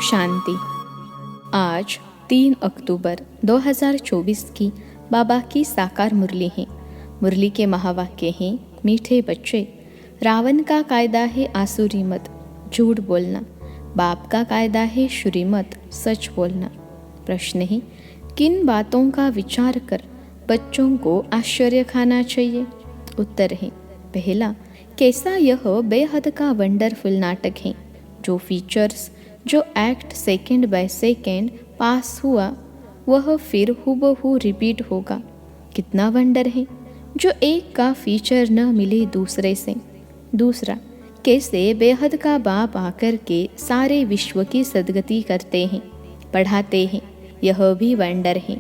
शांति। आज 3 अक्टूबर 2024 की बाबा की साकार मुरली है। मुरली के महावाक्य हैं, मीठे बच्चे, रावण का कायदा है आसुरी मत, झूठ बोलना। बाप का कायदा है शुरी मत, सच बोलना। प्रश्न है, किन बातों का विचार कर बच्चों को आश्चर्य खाना चाहिए? उत्तर है, पहला, कैसा यह बेहद का वंडरफुल नाटक है। जो फीचर्स, जो एक्ट सेकंड बाय सेकंड पास हुआ, वह फिर हूबहू रिपीट होगा। कितना वंडर है जो एक का फीचर न मिले दूसरे से। दूसरा, कैसे बेहद का बाप आकर के सारे विश्व की सदगति करते हैं, पढ़ाते हैं, यह भी वंडर है।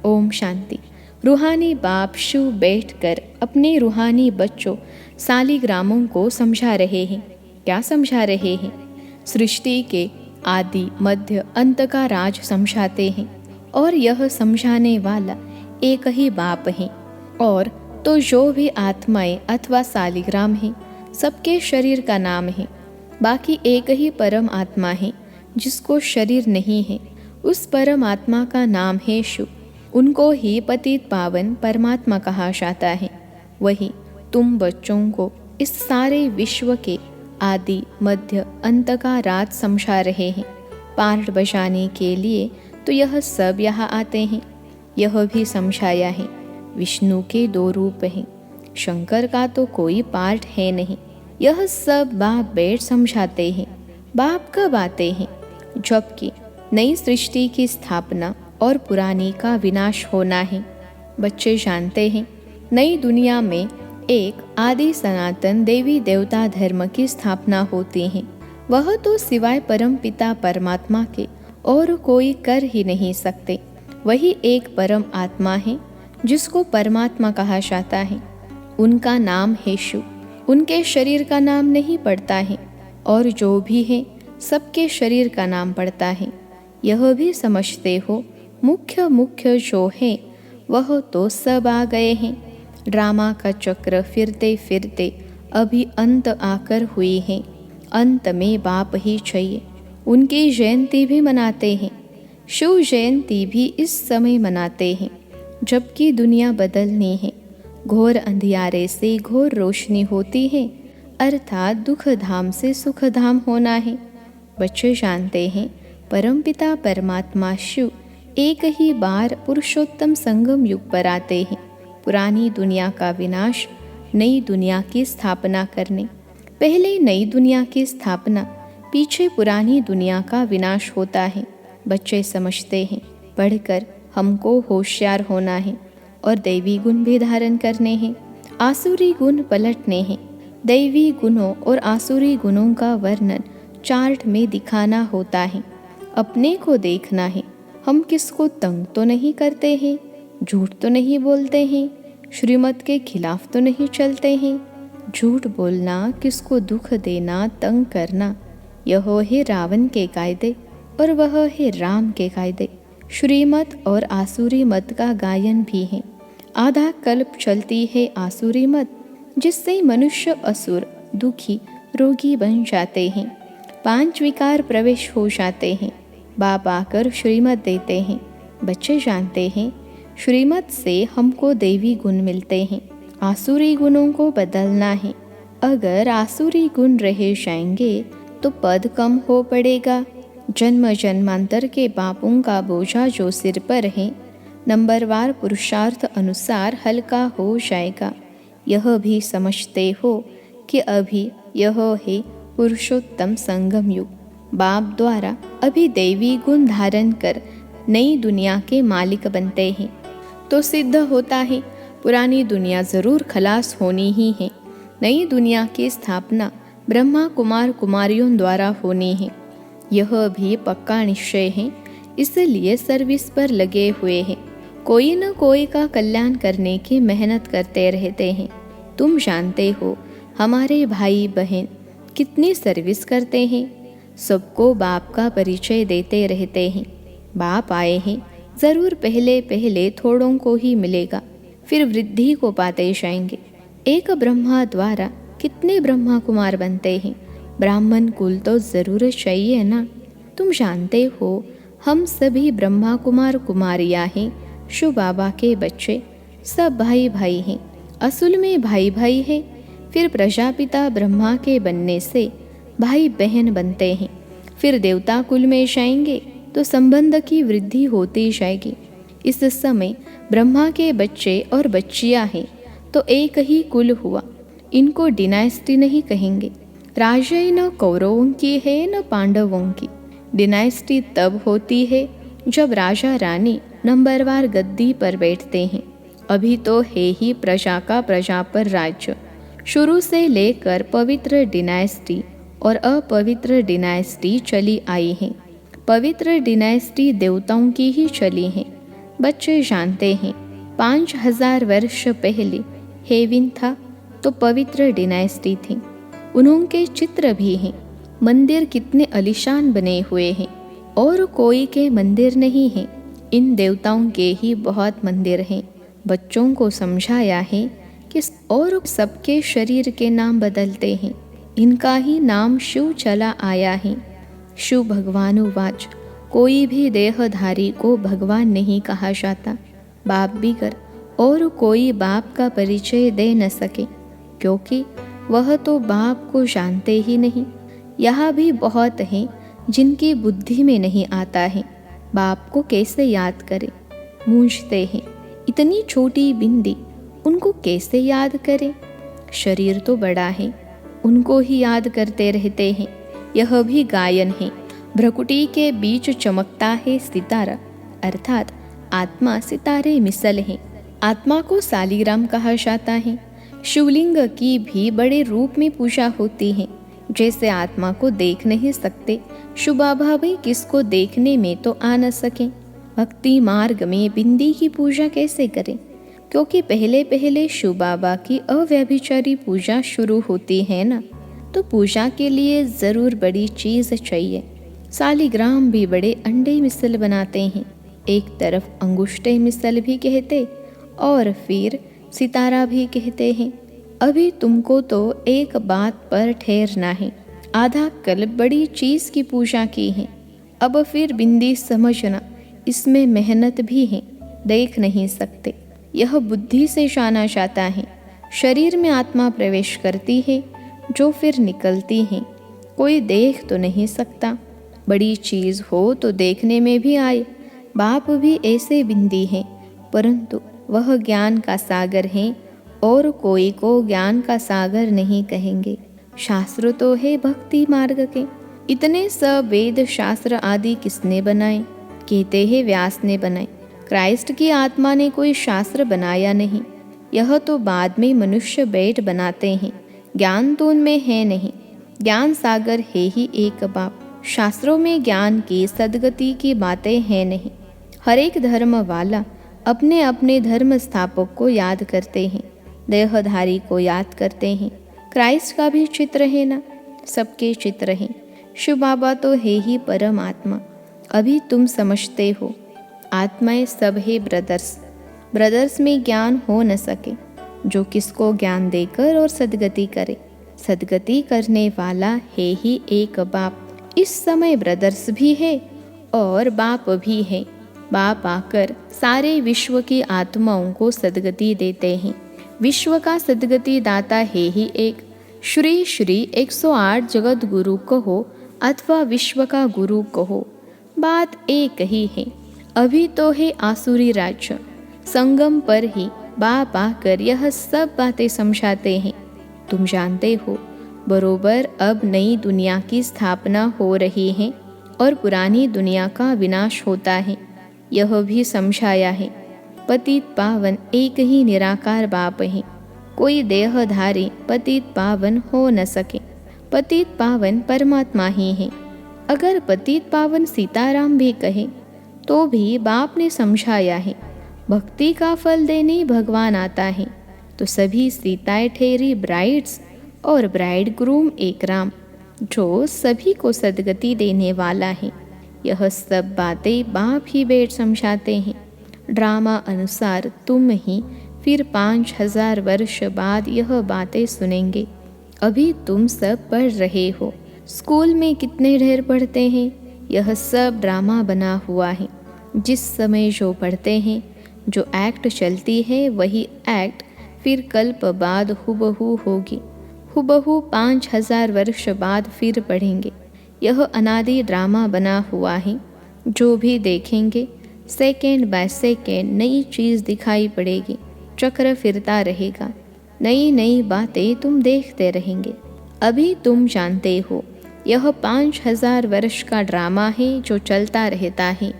ओम शांति। रूहानी बाप शिव बैठकर अपने रूहानी बच्चों सालिग्रामों को समझा रहे हैं। क्या समझा रहे हैं? सृष्टि के आदि मध्य अंत का राज समझाते हैं, और यह समझाने वाला एक ही बाप है। और तो जो भी आत्माएं अथवा सालिग्राम हैं, सबके शरीर का नाम है। बाकी एक ही परम आत्मा है जिसको शरीर नहीं है। उस परम आत्मा का नाम है शिव। उनको ही पतित पावन परमात्मा कहा जाता है। वही तुम बच्चों को इस सारे विश्व के आदि मध्य अंत का राज समझा रहे हैं। पार्ट बजाने के लिए तो यह सब यहाँ आते हैं। यह भी समझाया है, विष्णु के 2 रूप हैं, शंकर का तो कोई पार्ट है नहीं। यह सब बाप बैठ समझाते हैं। बाप कब आते हैं? जबकि नई सृष्टि की स्थापना और पुरानी का विनाश होना है। बच्चे जानते हैं, नई दुनिया में एक आदि सनातन देवी देवता धर्म की स्थापना होती है। वह तो सिवाय परम पिता परमात्मा के और कोई कर ही नहीं सकते। वही एक परम आत्मा है जिसको परमात्मा कहा जाता है। उनका नाम है शिव। उनके शरीर का नाम नहीं पड़ता है, और जो भी है सबके शरीर का नाम पड़ता है। यह भी समझते हो, मुख्य मुख्य जो है वह तो सब आ गए हैं। ड्रामा का चक्र फिरते फिरते अभी अंत आकर हुई है। अंत में बाप ही चाहिए। उनकी जयंती भी मनाते हैं। शिव जयंती भी इस समय मनाते हैं जबकि दुनिया बदलनी है। घोर अंधियारे से घोर रोशनी होती है, अर्थात दुख धाम से सुख धाम होना है। बच्चे जानते हैं, परमपिता परमात्मा शिव एक ही बार पुरुषोत्तम संगम युग पर आते हैं, पुरानी दुनिया का विनाश, नई दुनिया की स्थापना करने। पहले नई दुनिया की स्थापना, पीछे पुरानी दुनिया का विनाश होता है। बच्चे समझते हैं, पढ़कर हमको होशियार होना है और दैवी गुण भी धारण करने हैं, आसुरी गुण पलटने हैं। दैवी गुणों और आसुरी गुणों का वर्णन चार्ट में दिखाना होता है। अपने को देखना है, हम किसको तंग तो नहीं करते हैं, झूठ तो नहीं बोलते हैं, श्रीमत के खिलाफ तो नहीं चलते हैं। झूठ बोलना, किसको दुख देना, तंग करना, यह है रावण के कायदे और वह है राम के कायदे। श्रीमत और आसुरी मत का गायन भी है। आधा कल्प चलती है आसुरी मत, जिससे मनुष्य असुर, दुखी, रोगी बन जाते हैं। 5 विकार प्रवेश हो जाते हैं। बाप आकर श्रीमत देते हैं। बच्चे जानते हैं, श्रीमत से हमको देवी गुण मिलते हैं। आसुरी गुणों को बदलना है। अगर आसुरी गुण रह जाएंगे तो पद कम हो पड़ेगा। जन्म जन्मांतर के पापों का बोझा जो सिर पर है, नंबरवार पुरुषार्थ अनुसार हल्का हो जाएगा। यह भी समझते हो कि अभी यह है पुरुषोत्तम संगम युग। बाप द्वारा अभी दैवी गुण धारण कर नई दुनिया के मालिक बनते हैं, तो सिद्ध होता है पुरानी दुनिया जरूर खलास होनी ही है। नई दुनिया की स्थापना ब्रह्मा कुमार कुमारियों द्वारा होनी है। यह भी पक्का निश्चय है, इसलिए सर्विस पर लगे हुए हैं। कोई न कोई का कल्याण करने की मेहनत करते रहते हैं। तुम जानते हो, हमारे भाई बहन कितनी सर्विस करते हैं। सबको बाप का परिचय देते रहते हैं। बाप आए हैं, ज़रूर पहले पहले थोड़ों को ही मिलेगा, फिर वृद्धि को पाते जाएंगे। एक ब्रह्मा द्वारा कितने ब्रह्मा कुमार बनते हैं। ब्राह्मण कुल तो ज़रूर चाहिए ना। तुम जानते हो हम सभी ब्रह्मा कुमार कुमारियाँ हैं, शिव बाबा के बच्चे, सब भाई भाई हैं। असल में भाई भाई है, फिर प्रजापिता ब्रह्मा के बनने से भाई बहन बनते हैं। फिर देवता कुल में जाएंगे तो संबंध की वृद्धि होती जाएगी। इस समय ब्रह्मा के बच्चे और बच्चियां हैं तो एक ही कुल हुआ। इनको डिनाइस्टी नहीं कहेंगे। राज्य न कौरवों की है न पांडवों की। डिनाइस्टी तब होती है जब राजा रानी नंबरवार गद्दी पर बैठते हैं। अभी तो है ही प्रजा का प्रजा पर राज्य। शुरू से लेकर पवित्र डिनाइस्टी और अपवित्र डिनाइस्टी चली आई है। पवित्र डिनाइस्टी देवताओं की ही चली है। बच्चे जानते हैं 5000 वर्ष पहले हेविन था तो पवित्र डिनाइस्टी थी। उनके चित्र भी हैं। मंदिर कितने आलीशान बने हुए हैं और कोई के मंदिर नहीं हैं। इन देवताओं के ही बहुत मंदिर हैं। बच्चों को समझाया है कि और सबके शरीर के नाम बदलते हैं। इनका ही नाम शिव चला आया है। शिव भगवानुवाच, कोई भी देहधारी को भगवान नहीं कहा जाता। बाप भी कर और कोई बाप का परिचय दे न सके, क्योंकि वह तो बाप को जानते ही नहीं। यह भी बहुत हैं जिनकी बुद्धि में नहीं आता है बाप को कैसे याद करें। मूंझते हैं, इतनी छोटी बिंदी उनको कैसे याद करें। शरीर तो बड़ा है, उनको ही याद करते रहते हैं। यह भी गायन है। भ्रकुटी के बीच चमकता है सितारा, अर्थात आत्मा सितारे मिसल है। आत्मा को सालीग्राम कहा जाता है। शिवलिंग की भी बड़े रूप में पूजा होती है। जैसे आत्मा को देख नहीं सकते, शिव बाबा भी किसको देखने में तो आ न सके। भक्ति मार्ग में बिंदी की पूजा कैसे करें, क्योंकि पहले पहले शिव बाबा की अव्यभिचारी पूजा शुरू होती है ना, तो पूजा के लिए ज़रूर बड़ी चीज़ चाहिए। सालीग्राम भी बड़े अंडे मिसल बनाते हैं। एक तरफ अंगूठे मिसल भी कहते और फिर सितारा भी कहते हैं। अभी तुमको तो एक बात पर ठहरना है। आधा कल बड़ी चीज़ की पूजा की है, अब फिर बिंदी समझना, इसमें मेहनत भी है, देख नहीं सकते। यह बुद्धि से जाना जाता है। शरीर में आत्मा प्रवेश करती है जो फिर निकलती है। कोई देख तो नहीं सकता। बड़ी चीज़ हो तो देखने में भी आए। बाप भी ऐसे बिंदी हैं, परंतु वह ज्ञान का सागर है और कोई को ज्ञान का सागर नहीं कहेंगे। शास्त्र तो है भक्ति मार्ग के। इतने सब वेद शास्त्र आदि किसने बनाए? कहते हैं व्यास ने बनाए। क्राइस्ट की आत्मा ने कोई शास्त्र बनाया नहीं। यह तो बाद में मनुष्य बैठ बनाते हैं। ज्ञान तो उनमें है नहीं। ज्ञान सागर है ही एक बाप। शास्त्रों में ज्ञान की सदगति की बातें हैं नहीं। हर एक धर्म वाला अपने अपने धर्म स्थापक को याद करते हैं, देहधारी को याद करते हैं। क्राइस्ट का भी चित्र है ना, सबके चित्र हैं। शिव बाबा तो है ही परमात्मा। अभी तुम समझते हो आत्माएं सब है ब्रदर्स। ब्रदर्स में ज्ञान हो न सके जो किसको ज्ञान देकर और सदगति करे। सदगति करने वाला है ही एक बाप। इस समय ब्रदर्स भी है और बाप भी है। बाप आकर सारे विश्व की आत्माओं को सदगति देते हैं। विश्व का सदगति दाता है ही एक। श्री श्री 108 जगत गुरु कहो अथवा विश्व का गुरु कहो, बात एक ही है। अभी तो है आसुरी राज्य। संगम पर ही बाप आकर यह सब बातें समझाते हैं। तुम जानते हो बरोबर अब नई दुनिया की स्थापना हो रही है और पुरानी दुनिया का विनाश होता है। यह भी समझाया है। पतित पावन एक ही निराकार बाप है। कोई देहधारी पतित पावन हो न सके। पतित पावन परमात्मा ही है। अगर पतित पावन सीताराम भी कहे तो भी बाप ने समझाया है। भक्ति का फल देने भगवान आता है, तो सभी सीताएं ठहरी ब्राइड्स और ब्राइड ग्रूम एक राम, जो सभी को सदगति देने वाला है। यह सब बातें बाप ही बैठ समझाते हैं। ड्रामा अनुसार तुम ही फिर 5000 वर्ष बाद यह बातें सुनेंगे। अभी तुम सब पढ़ रहे हो। स्कूल में कितने ढेर पढ़ते हैं, यह सब ड्रामा बना हुआ है। जिस समय जो पढ़ते हैं, जो एक्ट चलती है, वही एक्ट फिर कल्प बाद हुबहू होगी। हुबहू 5000 वर्ष बाद फिर पढ़ेंगे। यह अनादि ड्रामा बना हुआ है। जो भी देखेंगे, सेकेंड बाय सेकेंड नई चीज़ दिखाई पड़ेगी। चक्र फिरता रहेगा। नई नई बातें तुम देखते रहेंगे। अभी तुम जानते हो यह 5000 वर्ष का ड्रामा है जो चलता रहता है।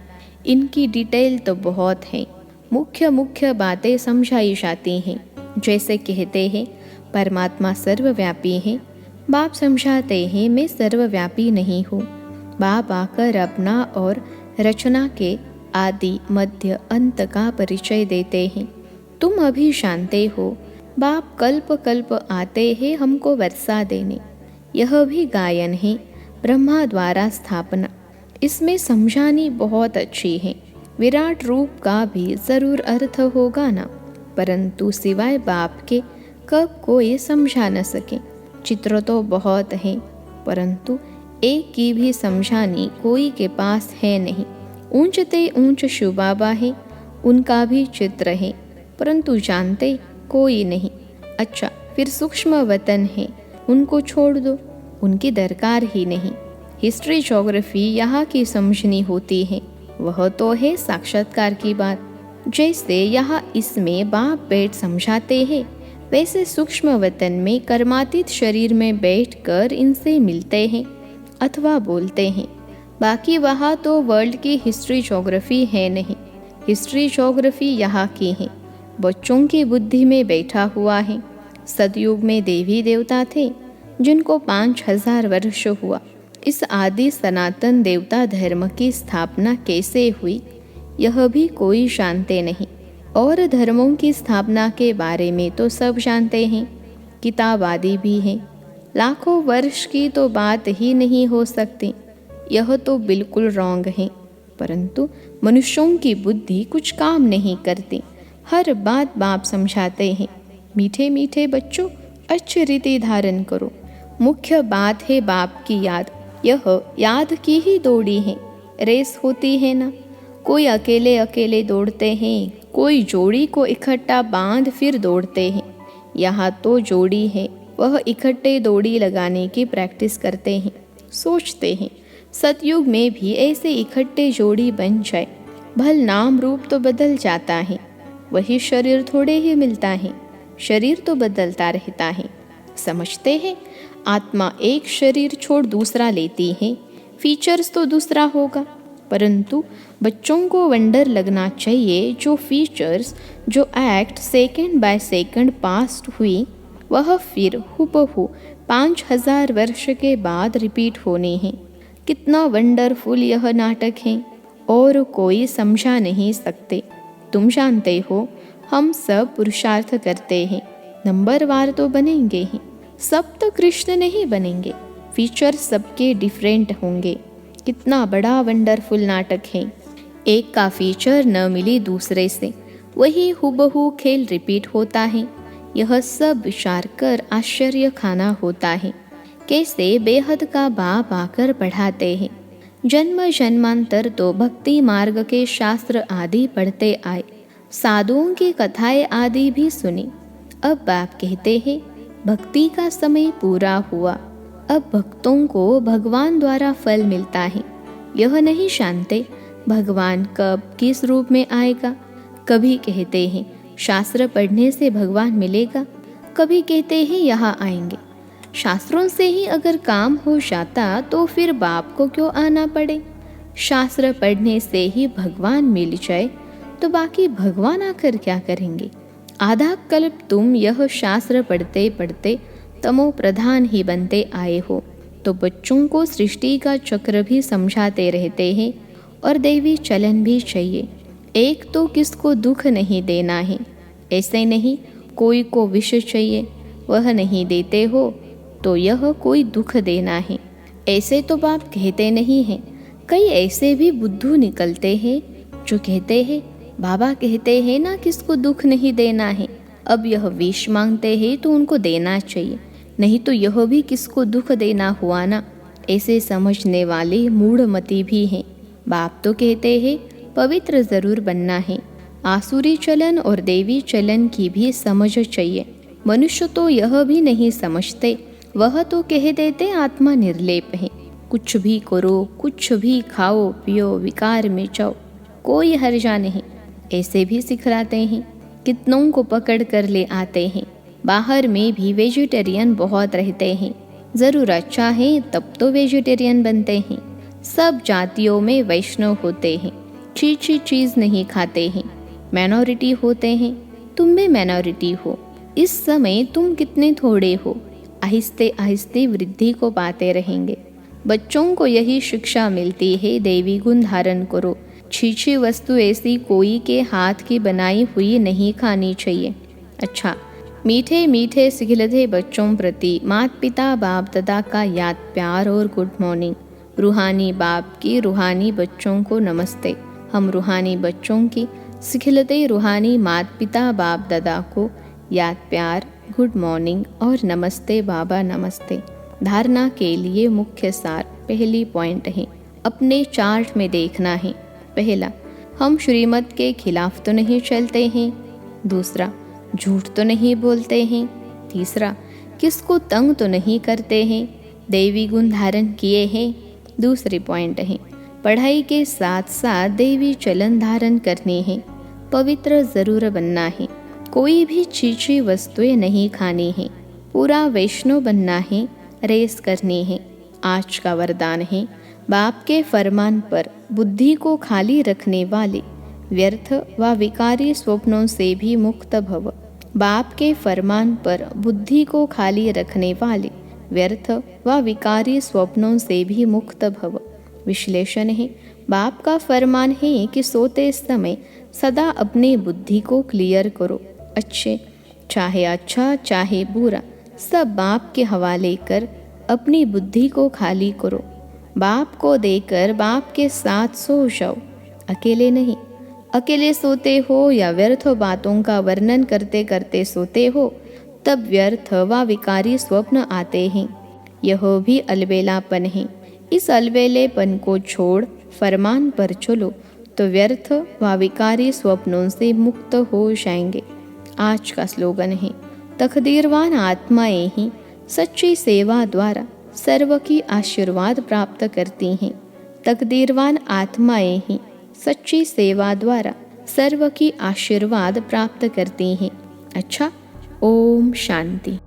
इनकी डिटेल तो बहुत है। मुख्य मुख्य बातें समझाई जाती हैं। जैसे कहते हैं परमात्मा सर्वव्यापी है। बाप समझाते हैं मैं सर्वव्यापी नहीं हूँ। बाप आकर अपना और रचना के आदि मध्य अंत का परिचय देते हैं। तुम अभी जानते हो बाप कल्प कल्प आते हैं हमको वर्षा देने। यह भी गायन है, ब्रह्मा द्वारा स्थापना। इसमें समझानी बहुत अच्छी है। विराट रूप का भी जरूर अर्थ होगा ना, परंतु सिवाय बाप के कब कोई समझा न सके। चित्र तो बहुत हैं, परंतु एक की भी समझानी कोई के पास है नहीं। ऊंचते ऊंच शिव बाबा है, उनका भी चित्र है, परंतु जानते कोई नहीं। अच्छा, फिर सूक्ष्म वतन है, उनको छोड़ दो, उनकी दरकार ही नहीं। हिस्ट्री ज्योग्राफी यहाँ की समझनी होती है, वह तो है साक्षात्कार की बात। जैसे यहाँ इसमें बाप बैठ समझाते हैं, वैसे सूक्ष्म वतन में कर्मातीत शरीर में बैठकर इनसे मिलते हैं अथवा बोलते हैं। बाकी वहाँ तो वर्ल्ड की हिस्ट्री ज्योग्राफी है नहीं। हिस्ट्री ज्योग्राफी यहाँ की है, बच्चों की बुद्धि में बैठा हुआ है। सतयुग में देवी देवता थे जिनको 5000 वर्ष हुआ। इस आदि सनातन देवता धर्म की स्थापना कैसे हुई, यह भी कोई जानते नहीं। और धर्मों की स्थापना के बारे में तो सब जानते हैं, किताब आदि भी हैं। लाखों वर्ष की तो बात ही नहीं हो सकती। यह तो बिल्कुल रॉन्ग है, परंतु मनुष्यों की बुद्धि कुछ काम नहीं करती। हर बात बाप समझाते हैं। मीठे मीठे बच्चों, अच्छी रीति धारण करो। मुख्य बात है बाप की याद। यह याद की ही दौड़ी है। रेस होती है ना, कोई अकेले अकेले दौड़ते हैं, कोई जोड़ी को इकट्ठा बांध फिर दौड़ते हैं। यहाँ तो जोड़ी है, वह इकट्ठे दौड़ी लगाने की प्रैक्टिस करते हैं। सोचते हैं सतयुग में भी ऐसे इकट्ठे जोड़ी बन जाए। भल नाम रूप तो बदल जाता है, वही शरीर थोड़े ही मिलता है। शरीर तो बदलता रहता है। समझते हैं आत्मा एक शरीर छोड़ दूसरा लेती है, फीचर्स तो दूसरा होगा, परंतु बच्चों को वंडर लगना चाहिए जो फीचर्स, जो act second by second past हुई, वह फिर हुबहू 5000 वर्ष के बाद रिपीट होने हैं। कितना वंडरफुल यह नाटक है और कोई समझा नहीं सकते। तुम जानते हो हम सब पुरुषार्थ करते हैं, नंबरवार तो बनेंगे ही, सब तो कृष्ण नहीं बनेंगे। फीचर सबके डिफरेंट होंगे। कितना बड़ा वंडरफुल नाटक है। एक का फीचर न मिली दूसरे से, वही हुबहू खेल रिपीट होता है। यह सब विचार कर आश्चर्य खाना होता है। कैसे बेहद का बाप आकर पढ़ाते हैं। जन्म जन्मांतर तो भक्ति मार्ग के शास्त्र आदि पढ़ते आए, साधुओं की कथाएं आदि भी सुनी। अब बाप कहते हैं भक्ति का समय पूरा हुआ, अब भक्तों को भगवान द्वारा फल मिलता है। यह नहीं जानते भगवान कब किस रूप में आएगा। कभी कहते हैं शास्त्र पढ़ने से भगवान मिलेगा, कभी कहते हैं यहाँ आएंगे। शास्त्रों से ही अगर काम हो जाता तो फिर बाप को क्यों आना पड़े। शास्त्र पढ़ने से ही भगवान मिल जाए तो बाकी भगवान आकर क्या करेंगे। आधा कल्प तुम यह शास्त्र पढ़ते पढ़ते तमो प्रधान ही बनते आए हो, तो बच्चों को सृष्टि का चक्र भी समझाते रहते हैं और देवी चलन भी चाहिए। एक तो किसको दुख नहीं देना है, ऐसे नहीं कोई को विष चाहिए, वह नहीं देते हो तो यह कोई दुख देना है, ऐसे तो बाप कहते नहीं हैं। कई ऐसे भी बुद्धू निकलते हैं जो कहते हैं बाबा कहते हैं ना किसको दुख नहीं देना है, अब यह विष मांगते हैं तो उनको देना चाहिए, नहीं तो यह भी किसको दुख देना हुआ ना, ऐसे समझने वाले मूढ़मती भी हैं। बाप तो कहते हैं पवित्र ज़रूर बनना है। आसुरी चलन और देवी चलन की भी समझ चाहिए। मनुष्य तो यह भी नहीं समझते, वह तो कह देते आत्मा निर्लेप है। कुछ भी करो, कुछ भी खाओ पियो, विकार में जाओ, कोई हर्जा नहीं, ऐसे भी सिखलाते हैं। कितनों को पकड़ कर ले आते हैं। बाहर में भी वेजिटेरियन बहुत रहते हैं। ज़रूर अच्छा है तब तो वेजिटेरियन बनते हैं। सब जातियों में वैष्णव होते हैं, चीची चीज़ नहीं खाते हैं। माइनॉरिटी होते हैं, तुम भी माइनॉरिटी हो। इस समय तुम कितने थोड़े हो, आहिस्ते आहिस्ते वृद्धि को पाते रहेंगे। बच्चों को यही शिक्षा मिलती है, देवी गुण धारण करो। छीछी वस्तु ऐसी कोई के हाथ की बनाई हुई नहीं खानी चाहिए। अच्छा, मीठे मीठे सिखलते बच्चों प्रति माता पिता बाप दादा का याद प्यार और गुड मॉर्निंग। रूहानी बाप की रूहानी बच्चों को नमस्ते। हम रूहानी बच्चों की सिखलते रूहानी माता पिता बाप दादा को याद प्यार, गुड मॉर्निंग और नमस्ते बाबा नमस्ते। धारणा के लिए मुख्य सार पहली पॉइंट है, अपने चार्ट में देखना है। पहला, हम श्रीमत के खिलाफ तो नहीं चलते हैं। दूसरा, झूठ तो नहीं बोलते हैं। तीसरा, किसको तंग तो नहीं करते हैं। देवी गुण धारण किए हैं। दूसरी पॉइंट है, पढ़ाई के साथ साथ देवी चलन धारण करनी है। पवित्र जरूर बनना है। कोई भी चीची वस्तुएं नहीं खानी है। पूरा वैष्णव बनना है, रेस करनी है। आज का वरदान है, बाप के फरमान पर बुद्धि को खाली रखने वाले व्यर्थ व विकारी स्वप्नों से भी मुक्त भव। बाप के फरमान पर बुद्धि को खाली रखने वाले व्यर्थ व विकारी स्वप्नों से भी मुक्त भव। विश्लेषण है, बाप का फरमान है कि सोते समय सदा अपनी बुद्धि को क्लियर करो। अच्छे चाहे अच्छा चाहे बुरा, सब बाप के हवाले कर अपनी बुद्धि को खाली करो। बाप को देकर बाप के साथ सो जाओ, अकेले नहीं। अकेले सोते हो या व्यर्थ बातों का वर्णन करते करते सोते हो, तब व्यर्थ व विकारी स्वप्न आते हैं। यह भी अलबेलापन है। इस अलबेलेपन को छोड़ फरमान पर चलो तो व्यर्थ व विकारी स्वप्नों से मुक्त हो जाएंगे। आज का स्लोगन है, तकदीरवान आत्माएं ही सच्ची सेवा द्वारा सर्व की आशीर्वाद प्राप्त करती हैं। तकदीरवान आत्माएं ही सच्ची सेवा द्वारा सर्व की आशीर्वाद प्राप्त करती हैं। अच्छा, ओम शांति।